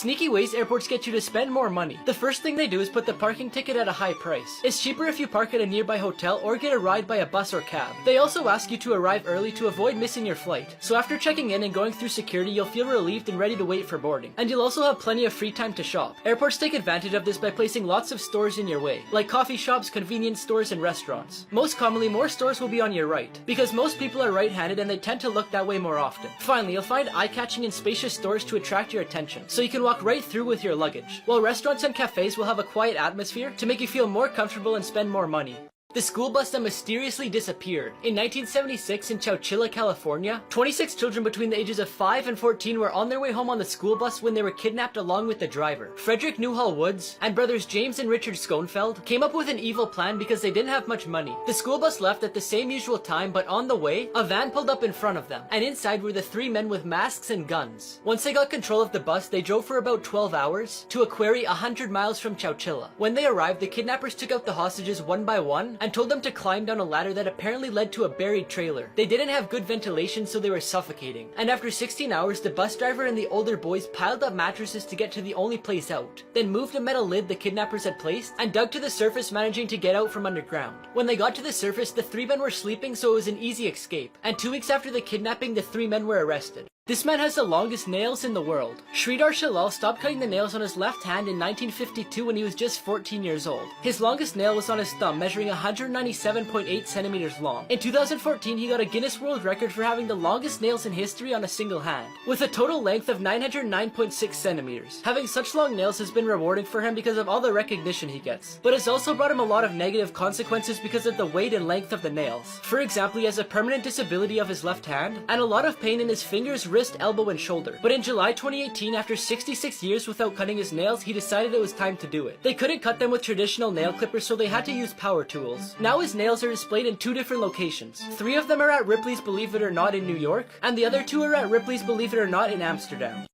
Sneaky ways airports get you to spend more money. The first thing they do is put the parking ticket at a high price. It's cheaper if you park at a nearby hotel or get a ride by a bus or cab. They also ask you to arrive early to avoid missing your flight. So after checking in and going through security, you'll feel relieved and ready to wait for boarding. And you'll also have plenty of free time to shop. Airports take advantage of this by placing lots of stores in your way, like coffee shops, convenience stores, and restaurants. Most commonly, more stores will be on your right, because most people are right-handed and they tend to look that way more often. Finally, you'll find eye-catching and spacious stores to attract your attention, so you can walk right through with your luggage, while restaurants and cafes will have a quiet atmosphere to make you feel more comfortable and spend more money. The school bus that mysteriously disappeared. In 1976 in Chowchilla, California, 26 children between the ages of 5 and 14 were on their way home on the school bus when they were kidnapped along with the driver. Frederick Newhall Woods and brothers James and Richard Schoenfeld came up with an evil plan because they didn't have much money. The school bus left at the same usual time, but on the way, a van pulled up in front of them, and inside were the three men with masks and guns. Once they got control of the bus, they drove for about 12 hours to a quarry 100 miles from Chowchilla. When they arrived, the kidnappers took out the hostages one by one and told them to climb down a ladder that apparently led to a buried trailer. They didn't have good ventilation, so they were suffocating. And after 16 hours, the bus driver and the older boys piled up mattresses to get to the only place out, then moved a metal lid the kidnappers had placed and dug to the surface, managing to get out from underground. When they got to the surface, the three men were sleeping, so it was an easy escape. And 2 weeks after the kidnapping, the three men were arrested. This man has the longest nails in the world. Sridhar Shalal stopped cutting the nails on his left hand in 1952 when he was just 14 years old. His longest nail was on his thumb, measuring 197.8 centimeters long. In 2014, he got a Guinness World Record for having the longest nails in history on a single hand, with a total length of 909.6 centimeters. Having such long nails has been rewarding for him because of all the recognition he gets, but has also brought him a lot of negative consequences because of the weight and length of the nails. For example, he has a permanent disability of his left hand and a lot of pain in his fingers, wrist, elbow, and shoulder. But in July 2018, after 66 years without cutting his nails, he decided it was time to do it. They couldn't cut them with traditional nail clippers, so they had to use power tools. Now his nails are displayed in 2 different locations. 3 of them are at Ripley's Believe It or Not in New York, and the other 2 are at Ripley's Believe It or Not in Amsterdam.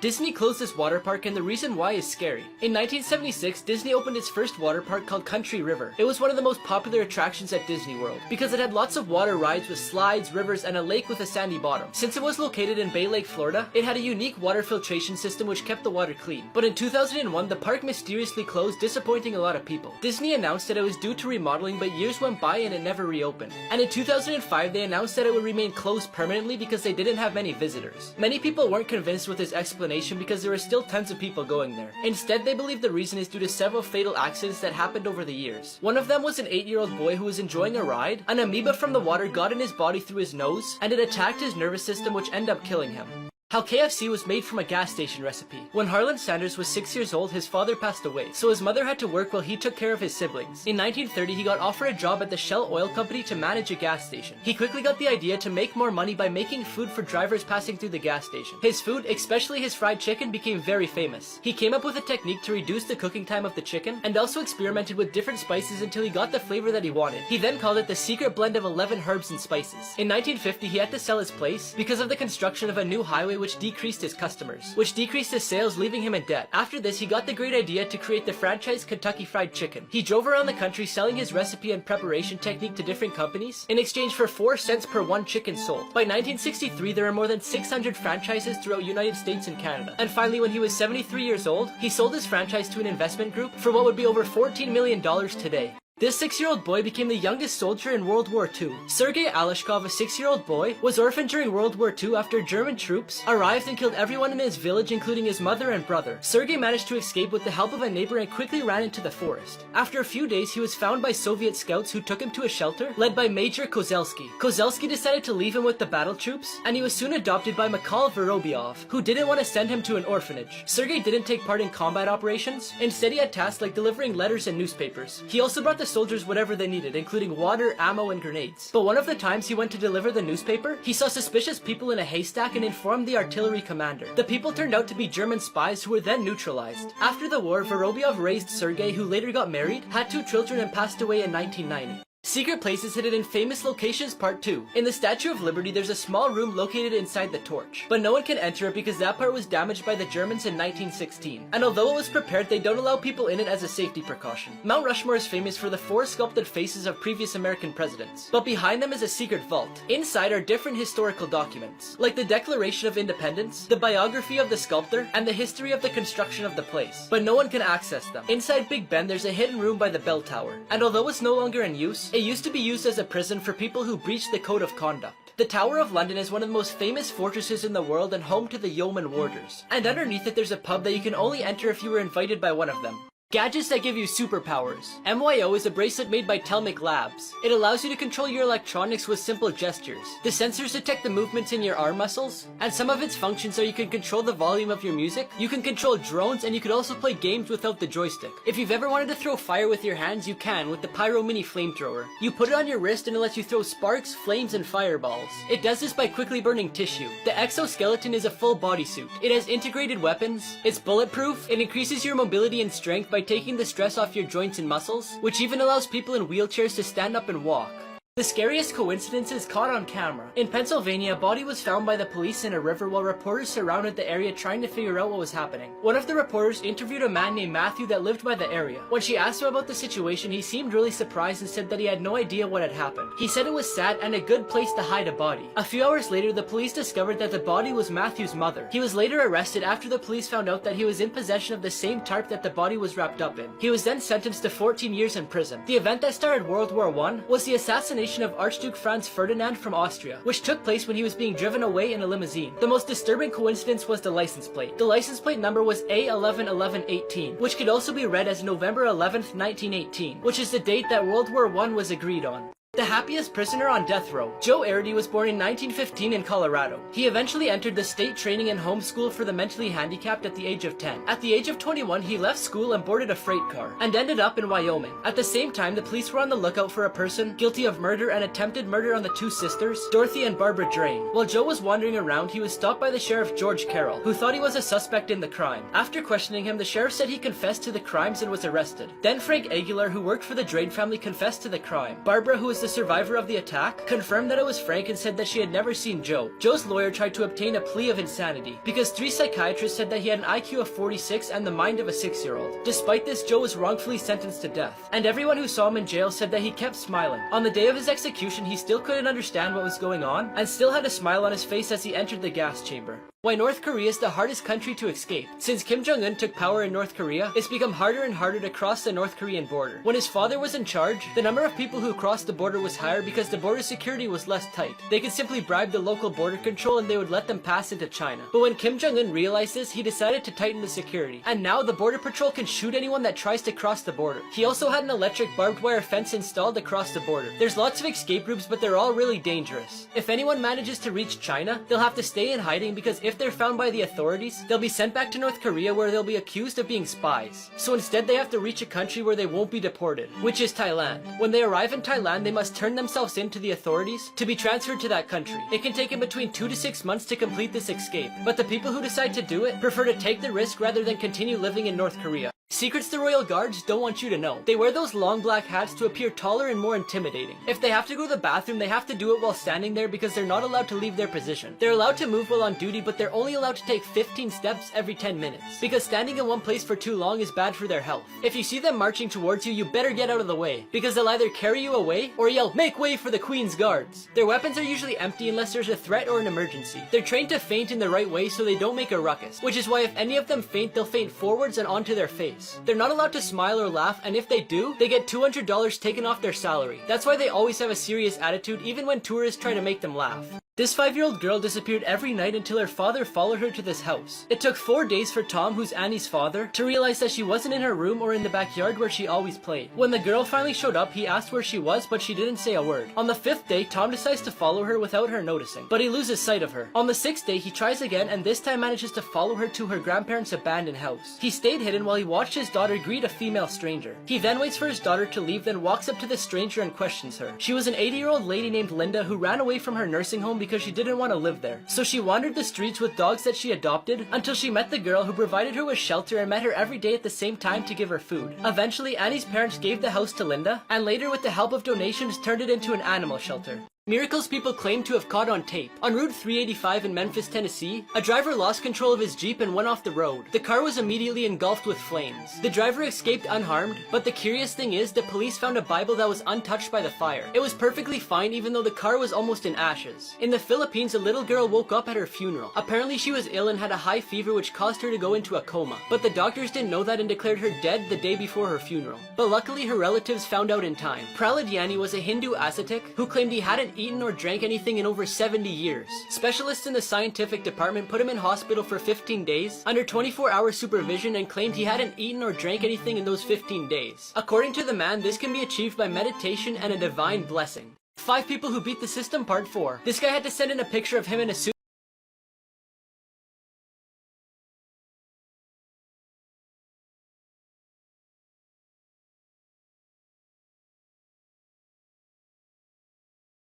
Disney closed this water park, and the reason why is scary. In 1976, Disney opened its first water park called Country River. It was one of the most popular attractions at Disney World because it had lots of water rides with slides, rivers, and a lake with a sandy bottom. Since it was located in Bay Lake, Florida, it had a unique water filtration system which kept the water clean. But in 2001, the park mysteriously closed, disappointing a lot of people. Disney announced that it was due to remodeling, but years went by and it never reopened. And in 2005, they announced that it would remain closed permanently because they didn't have many visitors. Many people weren't convinced with this explanation because there were still tons of people going there. Instead, they believe the reason is due to several fatal accidents that happened over the years. One of them was an 8-year-old boy who was enjoying a ride. An amoeba from the water got in his body through his nose, and it attacked his nervous system, which ended up killing him. How KFC was made from a gas station recipe. When Harlan Sanders was 6 years old, his father passed away, so his mother had to work while he took care of his siblings. In 1930, he got offered a job at the Shell Oil Company to manage a gas station. He quickly got the idea to make more money by making food for drivers passing through the gas station. His food, especially his fried chicken, became very famous. He came up with a technique to reduce the cooking time of the chicken, and also experimented with different spices until he got the flavor that he wanted. He then called it the secret blend of 11 herbs and spices. In 1950, he had to sell his place because of the construction of a new highway, which decreased his customers, which decreased his sales, leaving him in debt. After this, he got the great idea to create the franchise Kentucky Fried Chicken. He drove around the country selling his recipe and preparation technique to different companies in exchange for 4 cents per 1 chicken sold. By 1963, there were more than 600 franchises throughout United States and Canada. And finally, when he was 73 years old, he sold his franchise to an investment group for what would be over $14 million today. This 6-year-old boy became the youngest soldier in World War II. Sergei Aleshkov, a 6-year-old boy, was orphaned during World War II after German troops arrived and killed everyone in his village, including his mother and brother. Sergei managed to escape with the help of a neighbor and quickly ran into the forest. After a few days, he was found by Soviet scouts who took him to a shelter led by Major Kozelski. Kozelski decided to leave him with the battle troops, and he was soon adopted by Mikhail Vorobyov, who didn't want to send him to an orphanage. Sergei didn't take part in combat operations. Instead, he had tasks like delivering letters and newspapers. He also brought the soldiers whatever they needed, including water, ammo, and grenades. But one of the times he went to deliver the newspaper, he saw suspicious people in a haystack and informed the artillery commander. The people turned out to be German spies who were then neutralized. After the war, Vorobyov raised Sergei, who later got married, had 2 children, and passed away in 1990. Secret Places Hidden in Famous Locations Part 2. In the Statue of Liberty, there's a small room located inside the torch, but no one can enter it because that part was damaged by the Germans in 1916. And although it was prepared, they don't allow people in it as a safety precaution. Mount Rushmore is famous for the 4 sculpted faces of previous American presidents, but behind them is a secret vault. Inside are different historical documents, like the Declaration of Independence, the biography of the sculptor, and the history of the construction of the place, but no one can access them. Inside Big Ben, there's a hidden room by the bell tower, and although it's no longer in use, it used to be used as a prison for people who breached the code of conduct. The Tower of London is one of the most famous fortresses in the world and home to the Yeoman Warders, and underneath it there's a pub that you can only enter if you were invited by one of them. Gadgets that give you superpowers. MYO is a bracelet made by Telmic Labs. It allows you to control your electronics with simple gestures. The sensors detect the movements in your arm muscles, and some of its functions are you can control the volume of your music, you can control drones, and you can also play games without the joystick. If you've ever wanted to throw fire with your hands, you can with the Pyro Mini Flamethrower. You put it on your wrist and it lets you throw sparks, flames, and fireballs. It does this by quickly burning tissue. The exoskeleton is a full bodysuit. It has integrated weapons, it's bulletproof, it increases your mobility and strength by taking the stress off your joints and muscles, which even allows people in wheelchairs to stand up and walk. The scariest coincidence is caught on camera. In Pennsylvania, a body was found by the police in a river while reporters surrounded the area trying to figure out what was happening. One of the reporters interviewed a man named Matthew that lived by the area. When she asked him about the situation, he seemed really surprised and said that he had no idea what had happened. He said it was sad and a good place to hide a body. A few hours later, the police discovered that the body was Matthew's mother. He was later arrested after the police found out that he was in possession of the same tarp that the body was wrapped up in. He was then sentenced to 14 years in prison. The event that started World War I was the assassination of Archduke Franz Ferdinand from Austria, which took place when he was being driven away in a limousine. The most disturbing coincidence was the license plate. The license plate number was A111118, which could also be read as November 11th, 1918, which is the date that World War I was agreed on. The happiest prisoner on death row. Joe Arity was born in 1915 in Colorado. He eventually entered the state training and home school for the mentally handicapped at the age of 10. At the age of 21, he left school and boarded a freight car, and ended up in Wyoming. At the same time, the police were on the lookout for a person guilty of murder and attempted murder on the 2 sisters, Dorothy and Barbara Drain. While Joe was wandering around, he was stopped by the sheriff George Carroll, who thought he was a suspect in the crime. After questioning him, the sheriff said he confessed to the crimes and was arrested. Then Frank Aguilar, who worked for the Drain family, confessed to the crime. Barbara, who was the survivor of the attack, confirmed that it was Frank and said that she had never seen Joe. Joe's lawyer tried to obtain a plea of insanity because 3 psychiatrists said that he had an IQ of 46 and the mind of a 6-year-old. Despite this, Joe was wrongfully sentenced to death, and everyone who saw him in jail said that he kept smiling. On the day of his execution, he still couldn't understand what was going on and still had a smile on his face as he entered the gas chamber. Why North Korea is the hardest country to escape. Since Kim Jong-un took power in North Korea, it's become harder and harder to cross the North Korean border. When his father was in charge, the number of people who crossed the border was higher because the border security was less tight. They could simply bribe the local border control and they would let them pass into China. But when Kim Jong-un realized this, he decided to tighten the security. And now the border patrol can shoot anyone that tries to cross the border. He also had an electric barbed wire fence installed across the border. There's lots of escape routes, but they're all really dangerous. If anyone manages to reach China, they'll have to stay in hiding because if they're found by the authorities, they'll be sent back to North Korea where they'll be accused of being spies. So instead they have to reach a country where they won't be deported, which is Thailand. When they arrive in Thailand, they must turn themselves in to the authorities to be transferred to that country. It can take in between 2 to 6 months to complete this escape, but the people who decide to do it prefer to take the risk rather than continue living in North Korea. Secrets the royal guards don't want you to know. They wear those long black hats to appear taller and more intimidating. If they have to go to the bathroom, they have to do it while standing there because they're not allowed to leave their position. They're allowed to move while on duty, but they're only allowed to take 15 steps every 10 minutes because standing in one place for too long is bad for their health. If you see them marching towards you, you better get out of the way because they'll either carry you away or yell, "Make way for the Queen's guards." Their weapons are usually empty unless there's a threat or an emergency. They're trained to feint in the right way so they don't make a ruckus, which is why if any of them feint, they'll feint forwards and onto their face. They're not allowed to smile or laugh, and if they do, they get $200 taken off their salary. That's why they always have a serious attitude even when tourists try to make them laugh. This 5-year-old girl disappeared every night until her father followed her to this house. It took 4 days for Tom, who's Annie's father, to realize that she wasn't in her room or in the backyard where she always played. When the girl finally showed up, he asked where she was, but she didn't say a word. On the 5th day, Tom decides to follow her without her noticing, but he loses sight of her. On the 6th day, he tries again and this time manages to follow her to her grandparents' abandoned house. He stayed hidden while he watched watched his daughter greet a female stranger. He then waits for his daughter to leave, then walks up to the stranger and questions her. She was an 80-year-old lady named Linda who ran away from her nursing home because she didn't want to live there. So she wandered the streets with dogs that she adopted until she met the girl who provided her with shelter and met her every day at the same time to give her food. Eventually, Annie's parents gave the house to Linda, and later with the help of donations turned it into an animal shelter. Miracles people claim to have caught on tape. On Route 385 in Memphis, Tennessee, a driver lost control of his Jeep and went off the road. The car was immediately engulfed with flames. The driver escaped unharmed, but the curious thing is the police found a Bible that was untouched by the fire. It was perfectly fine even though the car was almost in ashes. In the Philippines, a little girl woke up at her funeral. Apparently she was ill and had a high fever which caused her to go into a coma. But the doctors didn't know that and declared her dead the day before her funeral. But luckily her relatives found out in time. Prahlad Yani was a Hindu ascetic who claimed he hadn't eaten or drank anything in over 70 years. Specialists in the scientific department put him in hospital for 15 days under 24-hour supervision and claimed he hadn't eaten or drank anything in those 15 days. According to the man, this can be achieved by meditation and a divine blessing. 5 people who beat the system, part 4. This guy had to send in a picture of him in a suit